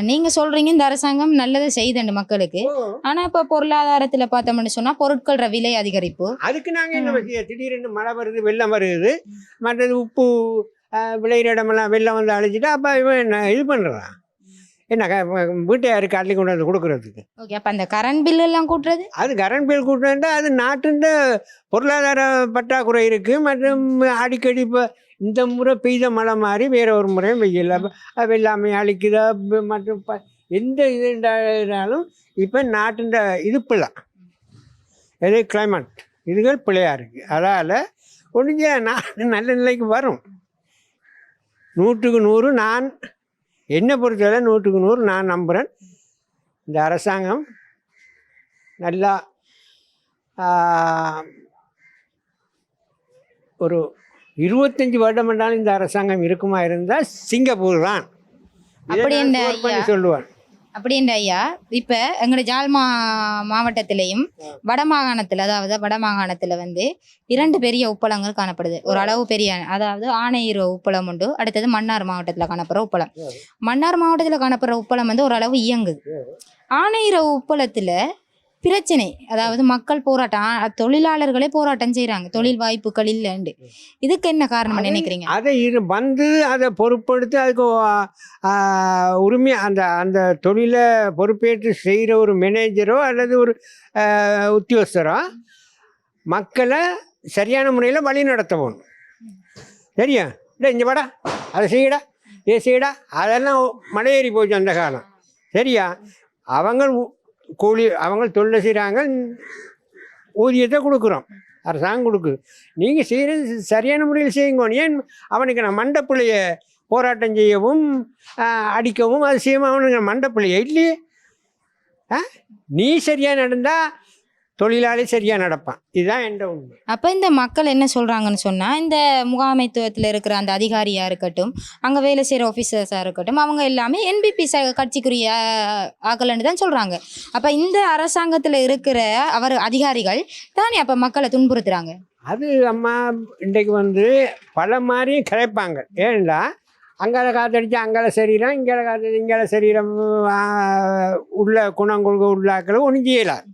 நீங்க சொல்றீங்க இந்த அரசாங்கம் நல்லதை செய்யுதுண்டு மக்களுக்கு. ஆனா இப்ப பொருளாதாரத்துல பார்த்தோம்னு சொன்னா பொருட்களோட விலை அதிகரிப்பு. அதுக்கு நாங்க என்ன செய்ய, திடீர்னு மழை வருது, வெள்ளம் வருது, மற்றது உப்பு விளையிற இடமெல்லாம் வெள்ளம் வந்து அழிச்சிட்டு அப்ப இவன் என்ன இது பண்றான், என்ன வீட்டை யாருக்கு அள்ளி கொண்டு வந்து கொடுக்கறதுக்கு. ஓகே, அப்ப அந்த கரண்ட் பில் எல்லாம் கூட்டுறது, அது கரண்ட் பில் கூட்டுறா அது நாட்டின் பொருளாதார பற்றாக்குறை இருக்கு. மற்றும் அடிக்கடி இப்போ இந்த முறை பெய்த மழை மாதிரி வேற ஒரு முறையும் வெயில் வெள்ளாமை அழிக்குதா மற்றும் எந்த இதுனாலும் இப்போ நாட்டின் இது பிள்ளை எது கிளைமேட் இதுகள் பிள்ளையா இருக்கு. அதால் ஒன்றுங்க நாடு நல்ல நிலைக்கு வரும். 100க்கு 100 நான் என்னை பொறுத்தவரை 100க்கு 100 நான் நம்புகிறேன். இந்த அரசாங்கம் நல்லா ஒரு 25 வருடம் என்றாலும் இந்த அரசாங்கம் இருக்குமா இருந்தால் சிங்கப்பூர் தான் சொல்லுவான். அப்படின்ற ஐயா, இப்ப எங்களோட ஜாழ் மாவட்டத்திலையும் வடமாகாணத்துல, அதாவது வடமாகாணத்துல வந்து 2 பெரிய உப்பளங்கள் காணப்படுது. ஒரு அளவு பெரிய, அதாவது ஆணையர் உப்பளம் உண்டு, அடுத்தது மன்னார் மாவட்டத்துல காணப்படுற உப்பளம். மன்னார் மாவட்டத்துல காணப்படுற உப்பளம் வந்து ஓரளவு இயங்குது. ஆணையர் உப்பளத்துல பிரச்சனை, அதாவது மக்கள் போராட்டம், தொழிலாளர்களே போராட்டம் செய்யறாங்க, தொழில் வாய்ப்புகள் இல்லைன்னு. இதுக்கு என்ன காரணம் நினைக்கிறீங்க? அதை வந்து அதை பொறுப்படுத்தி அதுக்கு உரிமை அந்த அந்த தொழிலை பொறுப்பேற்று செய்கிற ஒரு மேனேஜரோ அல்லது ஒரு உத்தியோகஸ்தரோ மக்களை சரியான முறையில் வழி நடத்தவும். சரியா, இல்லை இங்கே வாடா, அதை செய்யடா, இதை செய்யடா, அதெல்லாம் மலையேறி போச்சு அந்த காலம். சரியா, அவங்க கூலி, அவங்க தொழிலை செய்கிறாங்க, ஊதியத்தை கொடுக்குறோம், அரசாங்கம் கொடுக்குது. நீங்கள் செய்கிறது சரியான முறையில் செய்யுங்க. ஏன் அவனுக்கு நான் மண்டப்பிள்ளைய போராட்டம் செய்யவும் அடிக்கவும் அது செய்யவும் அவனுக்கு மண்டப்பிள்ளைய இல்லையே. நீ சரியாக நடந்தால் தொழிலாளி சரியாக நடப்பான். இதுதான் என்ற உண்மை. அப்போ இந்த மக்கள் என்ன சொல்கிறாங்கன்னு சொன்னால், இந்த முகாமைத்துவத்தில் இருக்கிற அந்த அதிகாரியாக இருக்கட்டும், அங்கே வேலை செய்கிற ஆஃபீஸர்ஸாக இருக்கட்டும், அவங்க எல்லாமே என்பிபி கட்சிக்குரிய ஆக்கலன்னு தான் சொல்கிறாங்க. அப்போ இந்த அரசாங்கத்தில் இருக்கிற அதிகாரிகள் தானே அப்போ மக்களை துன்புறுத்துறாங்க. அது அம்மா இன்றைக்கு வந்து பல மாதிரியும் கிடைப்பாங்க. ஏன்னா அங்கால காத்தடிச்சு அங்கால சரீரம், இங்கால காத்தடிச்சு இங்கால சரீரம் உள்ள குணம் கொள்கை உள்ளாக்களும் ஒன்றும் செய்யலாம்.